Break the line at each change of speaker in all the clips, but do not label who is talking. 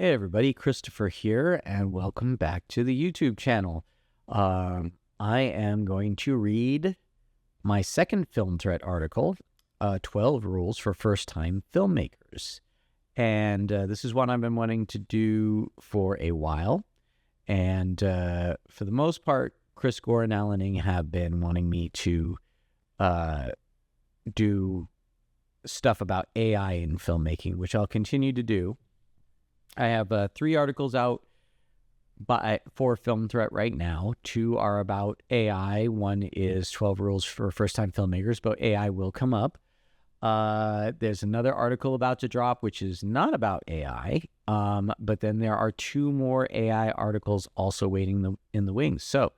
Hey everybody, Christopher here, and welcome back to the YouTube channel. I am going to read my second Film Threat article, 12 Rules for First-Time Filmmakers. And this is one I've been wanting to do for a while. And for the most part, Chris Gore and Alan Ng have been wanting me to do stuff about AI in filmmaking, which I'll continue to do. I have 3 articles out for Film Threat right now. 2 are about AI. One is 12 Rules for First-Time Filmmakers, but AI will come up. There's another article about to drop, which is not about AI, but then there are 2 more AI articles also waiting in the wings. So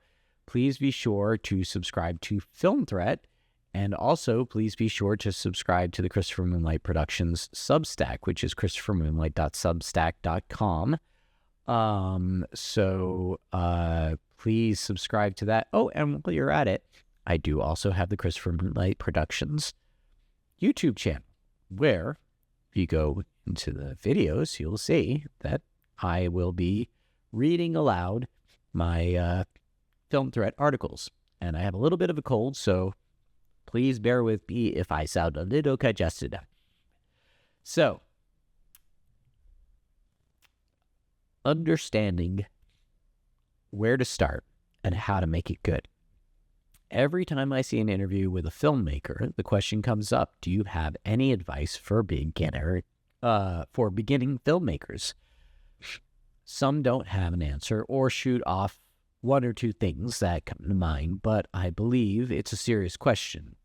please be sure to subscribe to Film Threat. And also, please be sure to subscribe to the Christopher Moonlight Productions Substack, which is christophermoonlight.substack.com. Please subscribe to that. Oh, and while you're at it, I do also have the Christopher Moonlight Productions YouTube channel, where if you go into the videos, you'll see that I will be reading aloud my Film Threat articles. And I have a little bit of a cold, so please bear with me if I sound a little congested. So, understanding where to start and how to make it good. Every time I see an interview with a filmmaker, the question comes up, do you have any advice for beginning filmmakers? Some don't have an answer or shoot off 1 or 2 things that come to mind, but I believe it's a serious question,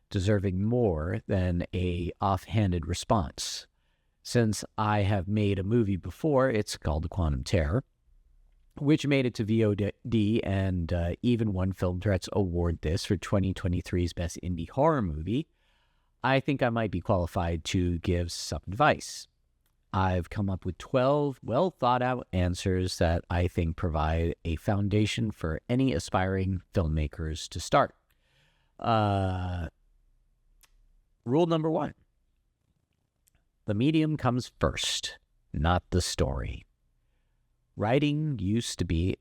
deserving more than a offhanded response. Since I have made a movie before, it's called The Quantum Terror, which made it to VOD and even won Film Threat's award this for 2023's Best Indie Horror Movie, I think I might be qualified to give some advice. I've come up with 12 well-thought-out answers that I think provide a foundation for any aspiring filmmakers to start. Rule number 1. The medium comes first, not the story. Writing used to be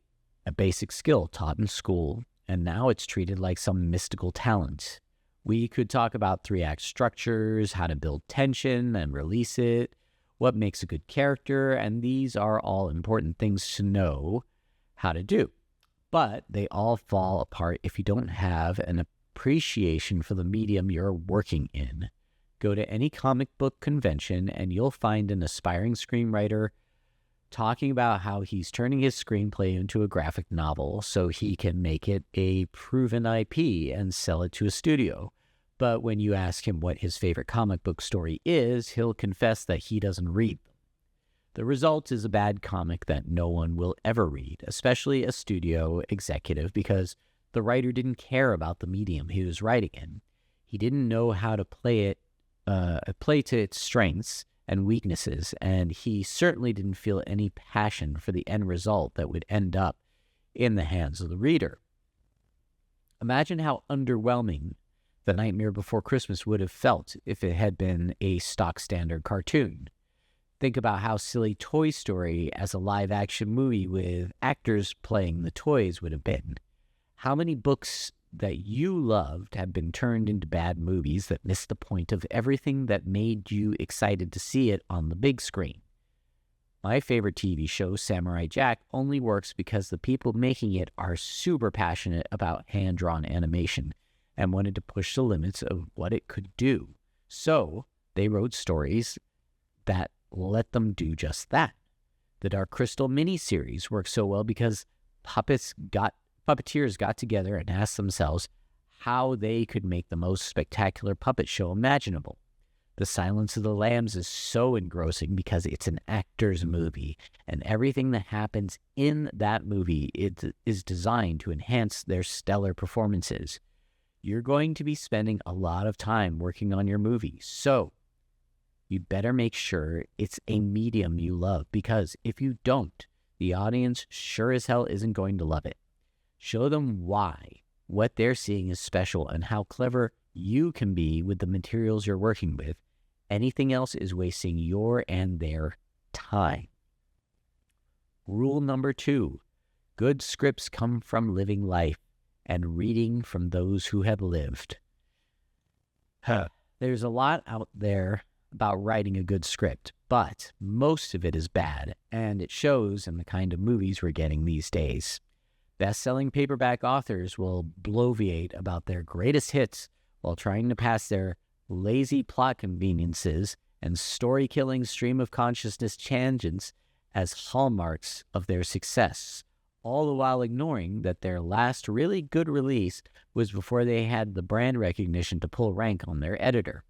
a basic skill taught in school, and now it's treated like some mystical talent. We could talk about 3-act structures, how to build tension and release it, what makes a good character, and these are all important things to know how to do. But they all fall apart if you don't have an appreciation for the medium you're working in. Go to any comic book convention and you'll find an aspiring screenwriter talking about how he's turning his screenplay into a graphic novel so he can make it a proven IP and sell it to a studio. But when you ask him what his favorite comic book story is, he'll confess that he doesn't read them. The result is a bad comic that no one will ever read, especially a studio executive, because the writer didn't care about the medium he was writing in. He didn't know how to play to its strengths and weaknesses, and he certainly didn't feel any passion for the end result that would end up in the hands of the reader. Imagine how underwhelming The Nightmare Before Christmas would have felt if it had been a stock standard cartoon. Think about how silly Toy Story as a live-action movie with actors playing the toys would have been. How many books that you loved have been turned into bad movies that missed the point of everything that made you excited to see it on the big screen? My favorite TV show, Samurai Jack, only works because the people making it are super passionate about hand-drawn animation and wanted to push the limits of what it could do. So they wrote stories that let them do just that. The Dark Crystal miniseries worked so well because puppeteers got together and asked themselves how they could make the most spectacular puppet show imaginable. The Silence of the Lambs is so engrossing because it's an actor's movie, and everything that happens in that movie is designed to enhance their stellar performances. You're going to be spending a lot of time working on your movie, so you better make sure it's a medium you love, because if you don't, the audience sure as hell isn't going to love it. Show them why what they're seeing is special and how clever you can be with the materials you're working with. Anything else is wasting your and their time. Rule number 2, good scripts come from living life and reading from those who have lived. There's a lot out there about writing a good script, but most of it is bad, and it shows in the kind of movies we're getting these days. Best-selling paperback authors will bloviate about their greatest hits while trying to pass their lazy plot conveniences and story-killing stream of consciousness tangents as hallmarks of their success, all the while ignoring that their last really good release was before they had the brand recognition to pull rank on their editor.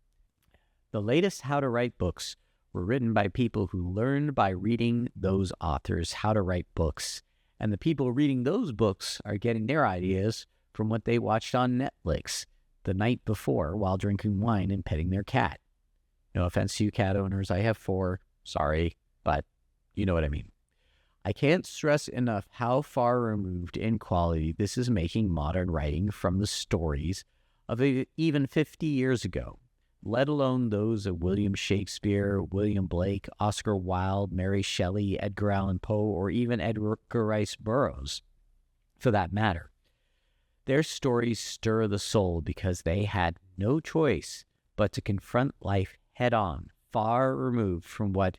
The latest how to write books were written by people who learned by reading those authors how to write books, and the people reading those books are getting their ideas from what they watched on Netflix the night before while drinking wine and petting their cat. No offense to you cat owners, I have 4, sorry, but you know what I mean. I can't stress enough how far removed in quality this is making modern writing from the stories of even 50 years ago, let alone those of William Shakespeare, William Blake, Oscar Wilde, Mary Shelley, Edgar Allan Poe, or even Edgar Rice Burroughs, for that matter. Their stories stir the soul because they had no choice but to confront life head-on, far removed from what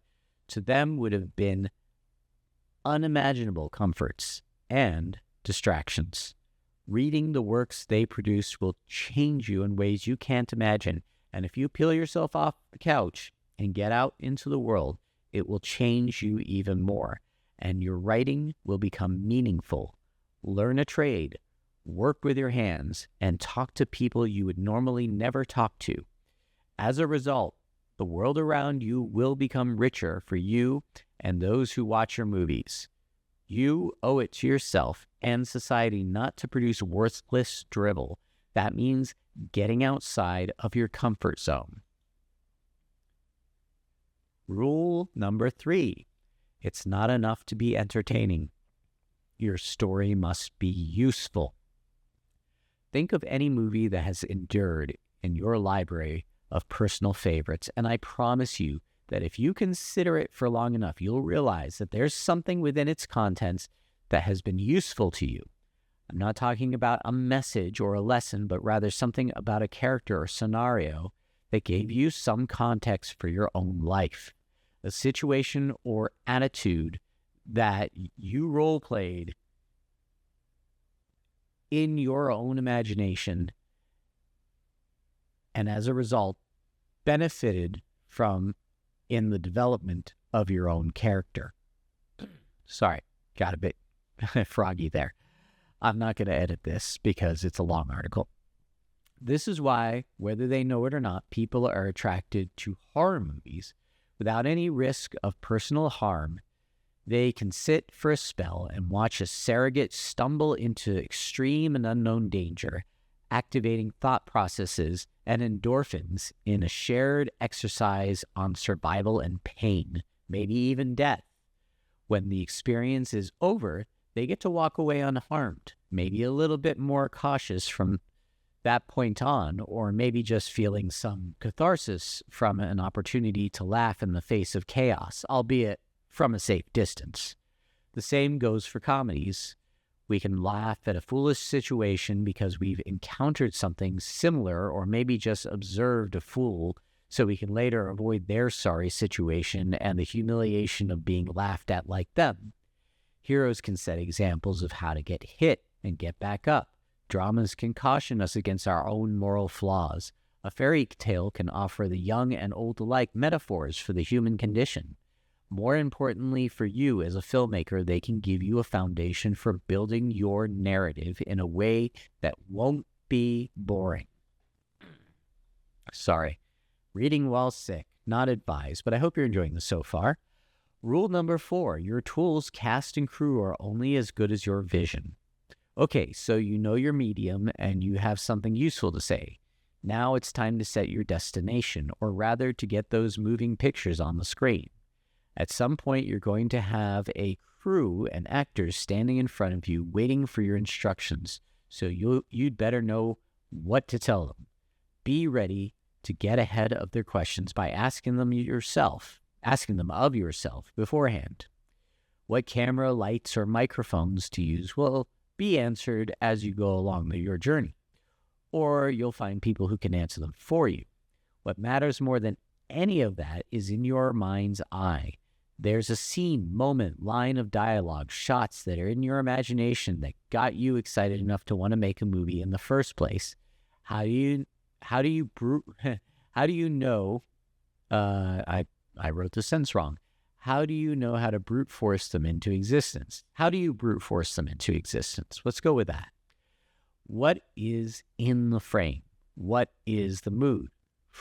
to them would have been unimaginable comforts and distractions. Reading the works they produce will change you in ways you can't imagine, and if you peel yourself off the couch and get out into the world, it will change you even more, and your writing will become meaningful. Learn a trade, work with your hands, and talk to people you would normally never talk to. As a result, the world around you will become richer for you and those who watch your movies. You owe it to yourself and society not to produce worthless drivel. That means getting outside of your comfort zone. Rule number 3, it's not enough to be entertaining. Your story must be useful. Think of any movie that has endured in your library of personal favorites, and I promise you that if you consider it for long enough, you'll realize that there's something within its contents that has been useful to you. I'm not talking about a message or a lesson, but rather something about a character or scenario that gave you some context for your own life, a situation or attitude that you role-played in your own imagination, and as a result, benefited from in the development of your own character. Sorry, got a bit froggy there. I'm not going to edit this because it's a long article. This is why, whether they know it or not, people are attracted to horror movies. Without any risk of personal harm, they can sit for a spell and watch a surrogate stumble into extreme and unknown danger, activating thought processes and endorphins in a shared exercise on survival and pain, maybe even death. When the experience is over, they get to walk away unharmed, maybe a little bit more cautious from that point on, or maybe just feeling some catharsis from an opportunity to laugh in the face of chaos, albeit from a safe distance. The same goes for comedies. We can laugh at a foolish situation because we've encountered something similar, or maybe just observed a fool, so we can later avoid their sorry situation and the humiliation of being laughed at like them. Heroes can set examples of how to get hit and get back up. Dramas can caution us against our own moral flaws. A fairy tale can offer the young and old alike metaphors for the human condition. More importantly for you as a filmmaker, they can give you a foundation for building your narrative in a way that won't be boring. Sorry, reading while sick, not advised, but I hope you're enjoying this so far. Rule number 4, your tools, cast, and crew are only as good as your vision. Okay, so you know your medium and you have something useful to say. Now it's time to set your destination, or rather to get those moving pictures on the screen. At some point, you're going to have a crew and actors standing in front of you waiting for your instructions, so you'd better know what to tell them. Be ready to get ahead of their questions by asking them of yourself beforehand. What camera, lights, or microphones to use will be answered as you go along your journey, or you'll find people who can answer them for you. What matters more than any of that is in your mind's eye. There's a scene, moment, line of dialogue, shots that are in your imagination that got you excited enough to want to make a movie in the first place. How do you know? I wrote the sentence wrong. How do you know how to brute force them into existence? How do you brute force them into existence? Let's go with that. What is in the frame? What is the mood?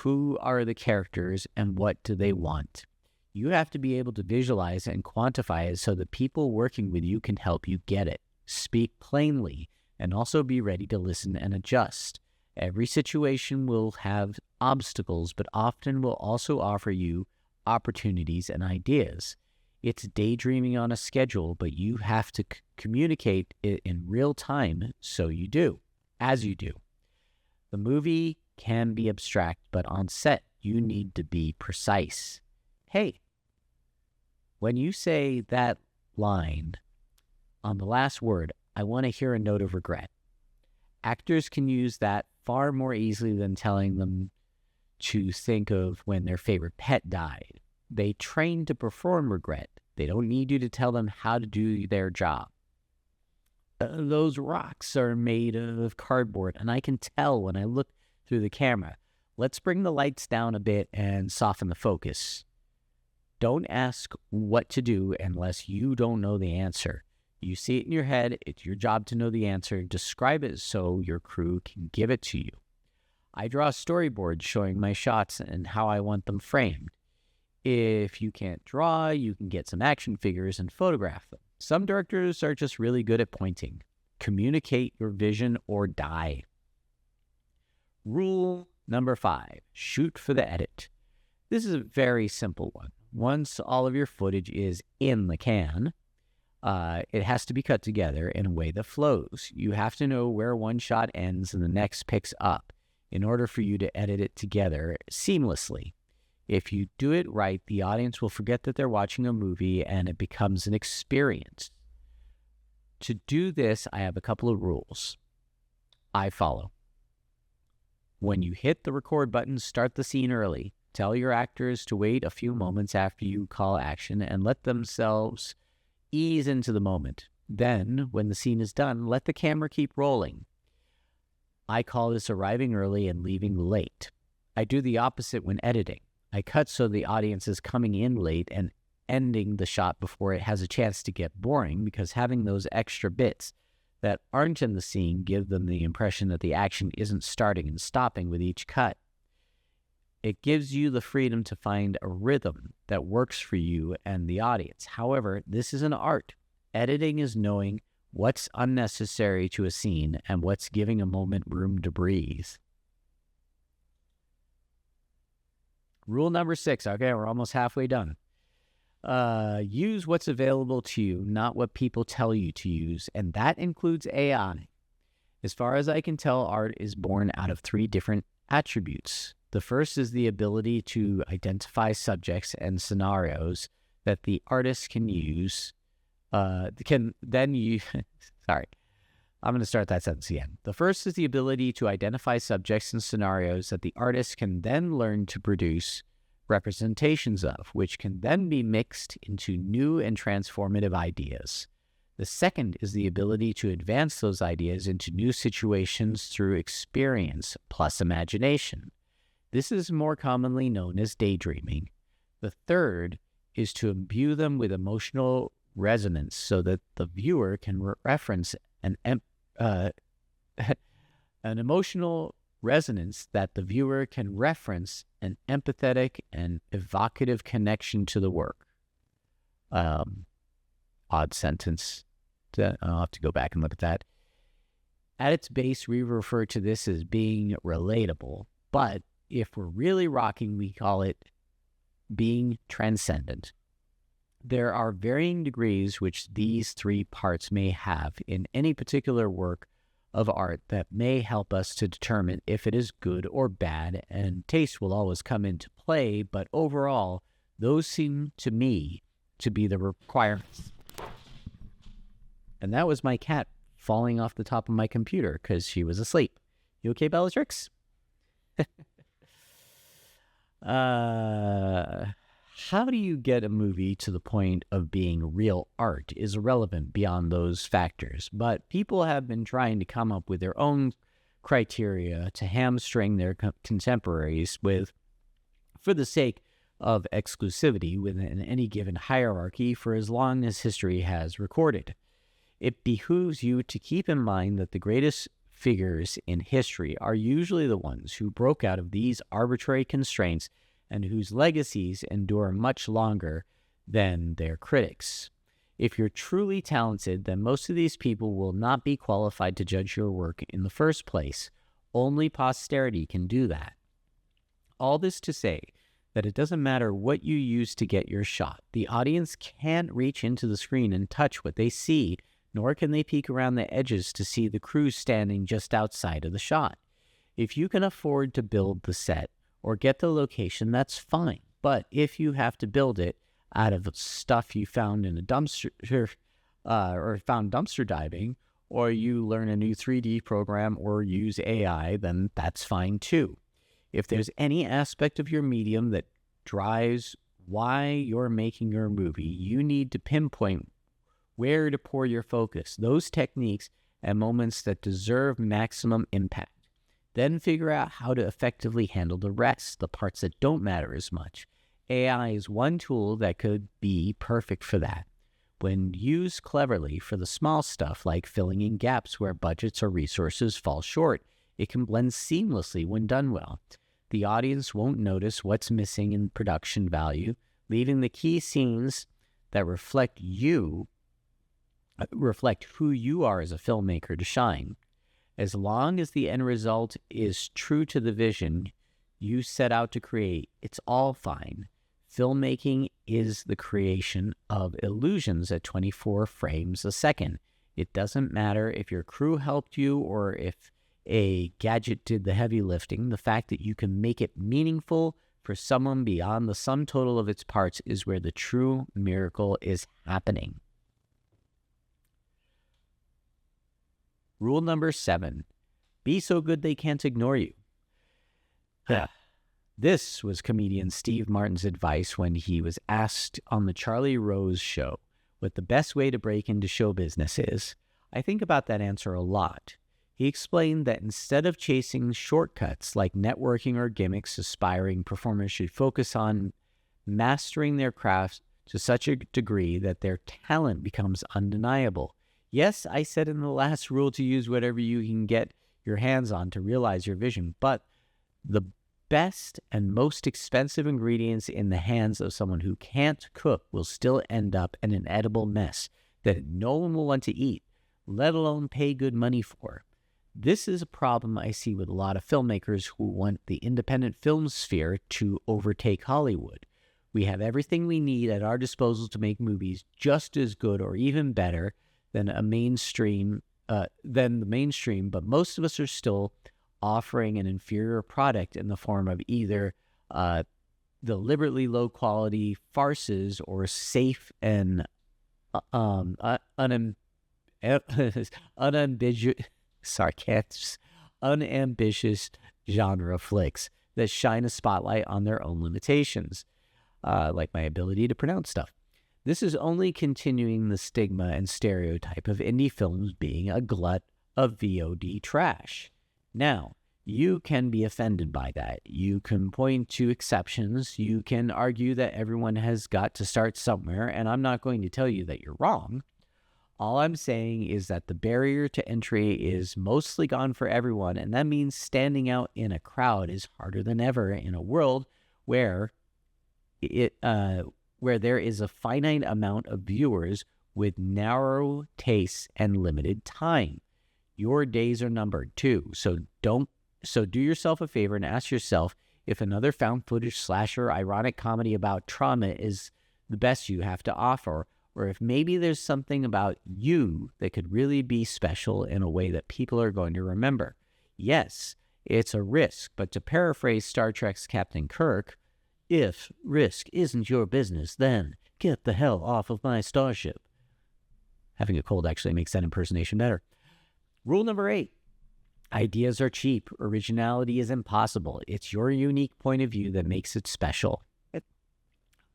Who are the characters and what do they want? You have to be able to visualize and quantify it so the people working with you can help you get it. Speak plainly and also be ready to listen and adjust. Every situation will have obstacles, but often will also offer you opportunities and ideas. It's daydreaming on a schedule, but you have to communicate it in real time, so you do, as you do. The movie can be abstract, but on set, you need to be precise. Hey, when you say that line on the last word, I want to hear a note of regret. Actors can use that far more easily than telling them to think of when their favorite pet died. They train to perform regret. They don't need you to tell them how to do their job. Those rocks are made of cardboard, and I can tell when I look through the camera. Let's bring the lights down a bit and soften the focus. Don't ask what to do unless you don't know the answer. You see it in your head. It's your job to know the answer. Describe it so your crew can give it to you. I draw storyboards showing my shots and how I want them framed. If you can't draw, you can get some action figures and photograph them. Some directors are just really good at pointing. Communicate your vision or die. Rule number 5, shoot for the edit. This is a very simple one. Once all of your footage is in the can, it has to be cut together in a way that flows. You have to know where one shot ends and the next picks up in order for you to edit it together seamlessly. If you do it right, the audience will forget that they're watching a movie and it becomes an experience. To do this, I have a couple of rules I follow. When you hit the record button, start the scene early. Tell your actors to wait a few moments after you call action and let themselves ease into the moment. Then, when the scene is done, let the camera keep rolling. I call this arriving early and leaving late. I do the opposite when editing. I cut so the audience is coming in late and ending the shot before it has a chance to get boring, because having those extra bits that aren't in the scene give them the impression that the action isn't starting and stopping with each cut. It gives you the freedom to find a rhythm that works for you and the audience. However, this is an art. Editing is knowing what's unnecessary to a scene and what's giving a moment room to breathe. Rule number 6. Okay, we're almost halfway done. Use what's available to you, not what people tell you to use, and that includes AI. As far as I can tell, art is born out of 3 different attributes. The first is the ability to identify subjects and scenarios that the artist can use. Sorry, I'm going to start that sentence again. The first is the ability to identify subjects and scenarios that the artist can then learn to produce representations of, which can then be mixed into new and transformative ideas. The second is the ability to advance those ideas into new situations through experience plus imagination. This is more commonly known as daydreaming. The third is to imbue them with emotional resonance so that the viewer can reference an emotional resonance that the viewer can reference an empathetic and evocative connection to the work. Odd sentence. I'll have to go back and look at that. At its base, we refer to this as being relatable, but if we're really rocking, we call it being transcendent. There are varying degrees which these 3 parts may have in any particular work of art that may help us to determine if it is good or bad, and taste will always come into play, but overall, those seem to me to be the requirements. And that was my cat falling off the top of my computer because she was asleep. You okay, Bellatrix? How do you get a movie to the point of being real art is irrelevant beyond those factors, but people have been trying to come up with their own criteria to hamstring their contemporaries with, for the sake of exclusivity within any given hierarchy for as long as history has recorded. It behooves you to keep in mind that the greatest figures in history are usually the ones who broke out of these arbitrary constraints and whose legacies endure much longer than their critics. If you're truly talented, then most of these people will not be qualified to judge your work in the first place. Only posterity can do that. All this to say that it doesn't matter what you use to get your shot. The audience can't reach into the screen and touch what they see, nor can they peek around the edges to see the crew standing just outside of the shot. If you can afford to build the set or get the location, that's fine. But if you have to build it out of stuff you found in a dumpster or found dumpster diving, or you learn a new 3D program or use AI, then that's fine too. If there's any aspect of your medium that drives why you're making your movie, you need to pinpoint where to pour your focus, those techniques and moments that deserve maximum impact. Then figure out how to effectively handle the rest, the parts that don't matter as much. AI is one tool that could be perfect for that. When used cleverly for the small stuff like filling in gaps where budgets or resources fall short, it can blend seamlessly when done well. The audience won't notice what's missing in production value, leaving the key scenes that reflect who you are as a filmmaker to shine. As long as the end result is true to the vision you set out to create, it's all fine. Filmmaking is the creation of illusions at 24 frames a second. It doesn't matter if your crew helped you or if a gadget did the heavy lifting. The fact that you can make it meaningful for someone beyond the sum total of its parts is where the true miracle is happening. Rule number 7, be so good they can't ignore you. This was comedian Steve Martin's advice when he was asked on the Charlie Rose show what the best way to break into show business is. I think about that answer a lot. He explained that instead of chasing shortcuts like networking or gimmicks, aspiring performers should focus on mastering their craft to such a degree that their talent becomes undeniable. Yes, I said in the last rule to use whatever you can get your hands on to realize your vision, but the best and most expensive ingredients in the hands of someone who can't cook will still end up in an edible mess that no one will want to eat, let alone pay good money for. This is a problem I see with a lot of filmmakers who want the independent film sphere to overtake Hollywood. We have everything we need at our disposal to make movies just as good or even better than the mainstream, but most of us are still offering an inferior product in the form of either deliberately low quality farces or safe and unambitious genre flicks that shine a spotlight on their own limitations, like my ability to pronounce stuff. This is only continuing the stigma and stereotype of indie films being a glut of VOD trash. Now, you can be offended by that. You can point to exceptions. You can argue that everyone has got to start somewhere, and I'm not going to tell you that you're wrong. All I'm saying is that the barrier to entry is mostly gone for everyone, and that means standing out in a crowd is harder than ever in a world where there is a finite amount of viewers with narrow tastes and limited time. Your days are numbered too, so do yourself a favor and ask yourself if another found footage slasher ironic comedy about trauma is the best you have to offer, or if maybe there's something about you that could really be special in a way that people are going to remember. Yes, it's a risk, but to paraphrase Star Trek's Captain Kirk, if risk isn't your business, then get the hell off of my starship. Having a cold actually makes that impersonation better. Rule number 8, ideas are cheap. Originality is impossible. It's your unique point of view that makes it special.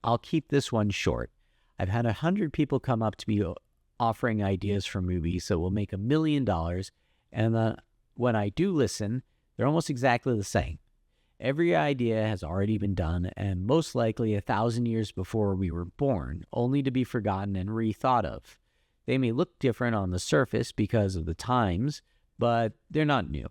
I'll keep this one short. I've had 100 people come up to me offering ideas for movies that will make $1 million, and when I do listen, they're almost exactly the same. Every idea has already been done, and most likely 1,000 years before we were born, only to be forgotten and rethought of. They may look different on the surface because of the times, but they're not new.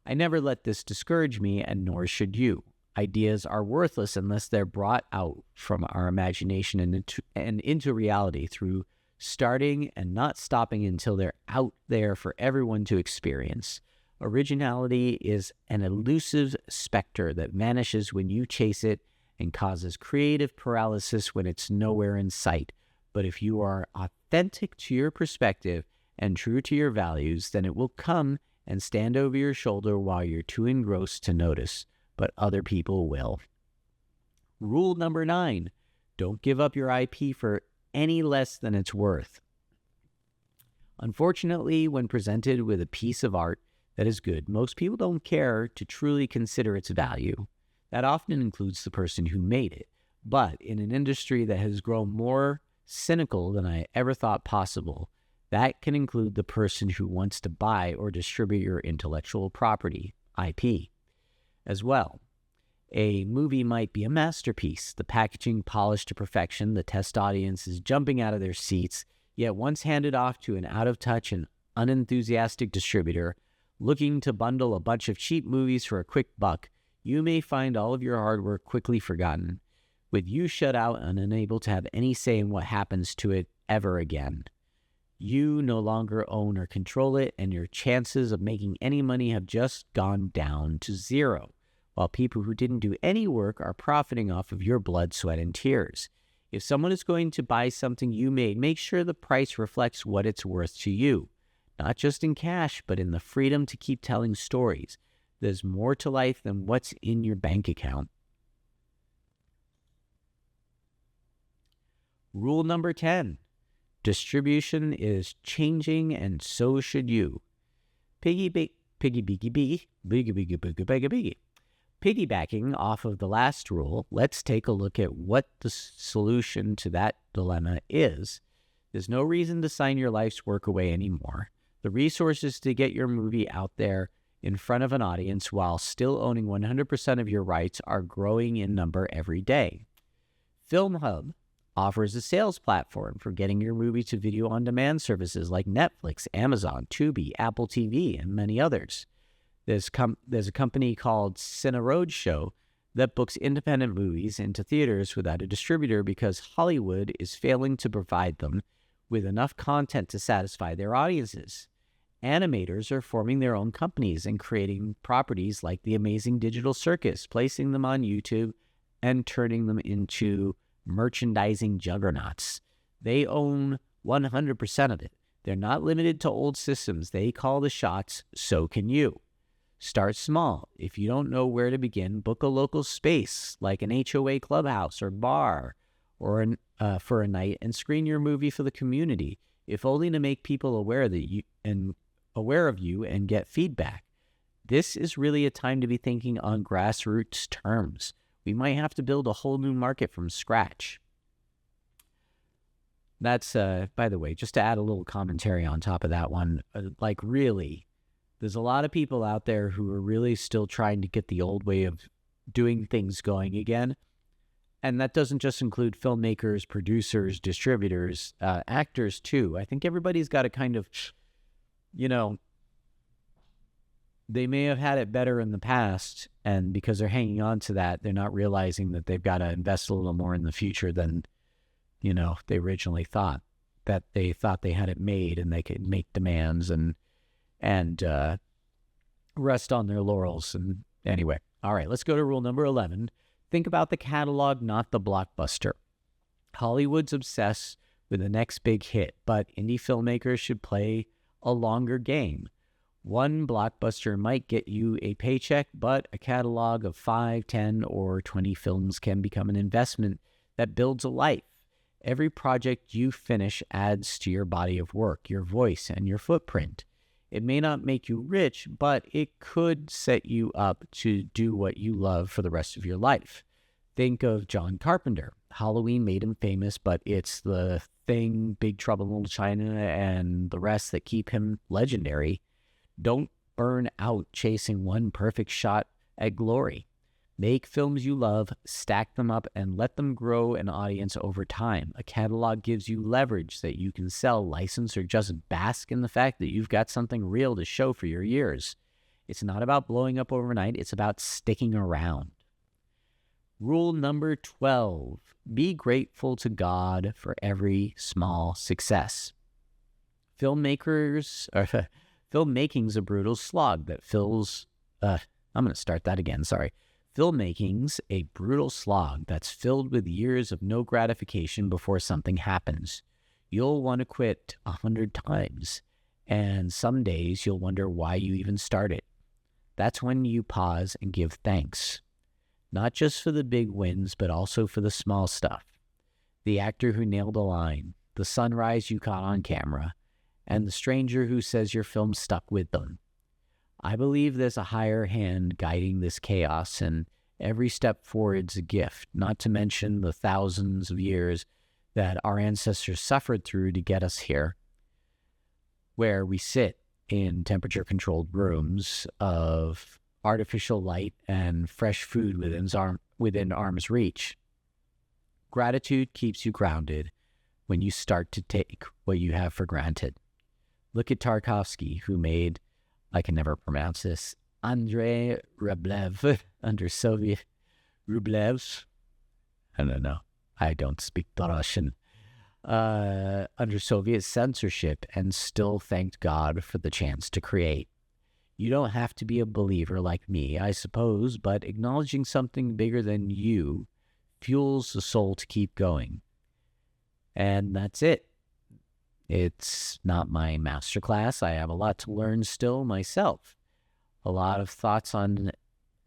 I never let this discourage me, and nor should you. Ideas are worthless unless they're brought out from our imagination and into reality through starting and not stopping until they're out there for everyone to experience. Originality is an elusive specter that vanishes when you chase it and causes creative paralysis when it's nowhere in sight. But if you are authentic to your perspective and true to your values, then it will come and stand over your shoulder while you're too engrossed to notice, but other people will. Rule number 9, don't give up your IP for any less than it's worth. Unfortunately, when presented with a piece of art that is good, most people don't care to truly consider its value. That often includes the person who made it. But in an industry that has grown more cynical than I ever thought possible, that can include the person who wants to buy or distribute your intellectual property, IP, as well. A movie might be a masterpiece, the packaging polished to perfection, the test audience is jumping out of their seats, yet once handed off to an out-of-touch and unenthusiastic distributor looking to bundle a bunch of cheap movies for a quick buck, you may find all of your hard work quickly forgotten, with you shut out and unable to have any say in what happens to it ever again. You no longer own or control it, and your chances of making any money have just gone down to zero, while people who didn't do any work are profiting off of your blood, sweat, and tears. If someone is going to buy something you made, make sure the price reflects what it's worth to you, not just in cash, but in the freedom to keep telling stories. There's more to life than what's in your bank account. Rule number 10. Distribution is changing, and so should you. Piggybacking off of the last rule, let's take a look at what the solution to that dilemma is. There's no reason to sign your life's work away anymore. The resources to get your movie out there in front of an audience while still owning 100% of your rights are growing in number every day. FilmHub offers a sales platform for getting your movie to video-on-demand services like Netflix, Amazon, Tubi, Apple TV, and many others. There's a company called Cine Roadshow that books independent movies into theaters without a distributor because Hollywood is failing to provide them with enough content to satisfy their audiences. Animators are forming their own companies and creating properties like The Amazing Digital Circus, placing them on YouTube and turning them into merchandising juggernauts. They own 100% of it. They're not limited to old systems. They call the shots, so can you. Start small. If you don't know where to begin, book a local space like an HOA clubhouse or bar or for a night and screen your movie for the community, if only to make people aware of you and get feedback. This is really a time to be thinking on grassroots terms. We might have to build a whole new market from scratch. That's, by the way, just to add a little commentary on top of that one, really, there's a lot of people out there who are really still trying to get the old way of doing things going again. And that doesn't just include filmmakers, producers, distributors, actors too. I think everybody's got to kind of, they may have had it better in the past, and because they're hanging on to that, they're not realizing that they've got to invest a little more in the future than, they originally thought. That they thought they had it made and they could make demands and rest on their laurels. And anyway, all right, let's go to rule number 11. Think about the catalog, not the blockbuster. Hollywood's obsessed with the next big hit, but indie filmmakers should play a longer game. One blockbuster might get you a paycheck, but a catalog of 5, 10, or 20 films can become an investment that builds a life. Every project you finish adds to your body of work, your voice, and your footprint. It may not make you rich, but it could set you up to do what you love for the rest of your life. Think of John Carpenter. Halloween made him famous, but it's the Thing, Big Trouble in Little China, and the rest that keep him legendary. Don't burn out chasing one perfect shot at glory. Make films you love, stack them up, and let them grow an audience over time. A catalog gives you leverage that you can sell, license, or just bask in the fact that you've got something real to show for your years. It's not about blowing up overnight. It's about sticking around. Rule number 12, be grateful to God for every small success. Filmmaking's a brutal slog that fills... I'm going to start that again, sorry. Filmmaking's a brutal slog that's filled with years of no gratification before something happens. You'll want to quit 100 times, and some days you'll wonder why you even started. That's when you pause and give thanks. Not just for the big wins, but also for the small stuff. The actor who nailed a line, the sunrise you caught on camera, and the stranger who says your film stuck with them. I believe there's a higher hand guiding this chaos, and every step forward's a gift, not to mention the thousands of years that our ancestors suffered through to get us here, where we sit in temperature-controlled rooms of artificial light and fresh food within arm's reach. Gratitude keeps you grounded when you start to take what you have for granted. Look at Tarkovsky, who made, I can never pronounce this, Andrei Rublev under Soviet Rublev. I don't know. I don't speak Russian. Under Soviet censorship, and still thanked God for the chance to create. You don't have to be a believer like me, I suppose, but acknowledging something bigger than you fuels the soul to keep going. And that's it. It's not my masterclass. I have a lot to learn still myself. A lot of thoughts on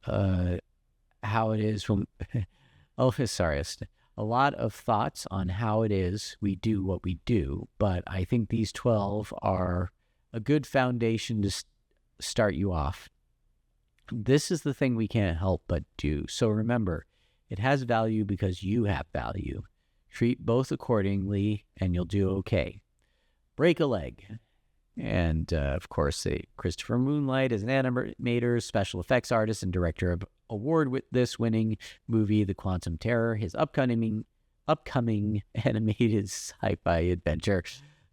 how it is when... A lot of thoughts on how it is we do what we do, but I think these 12 are a good foundation to start you off. This is the thing we can't help but do. So remember, it has value because you have value. Treat both accordingly, and you'll do okay. Break a leg. And, of course, Christopher Moonlight is an animator, special effects artist, and director of award-winning movie The Quantum Terror. His upcoming animated sci-fi adventure,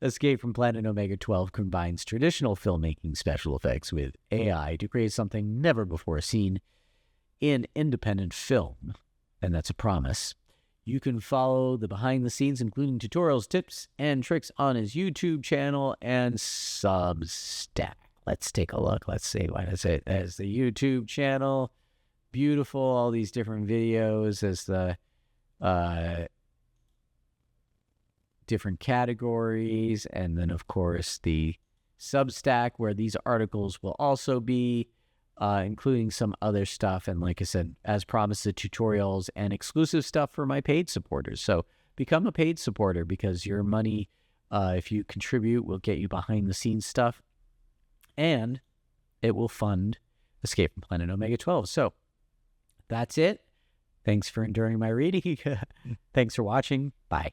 Escape from Planet Omega 12, combines traditional filmmaking special effects with AI to create something never before seen in independent film. And that's a promise. You can follow the behind the scenes, including tutorials, tips, and tricks on his YouTube channel and Substack. Let's take a look. Let's see what is it as the YouTube channel. Beautiful, all these different videos as the different categories. And then, of course, the Substack, where these articles will also be, including some other stuff. And like I said, as promised, the tutorials and exclusive stuff for my paid supporters. So become a paid supporter, because your money, if you contribute, will get you behind the scenes stuff, and it will fund Escape from Planet Omega 12. So that's it. Thanks for enduring my reading. Thanks for watching. Bye.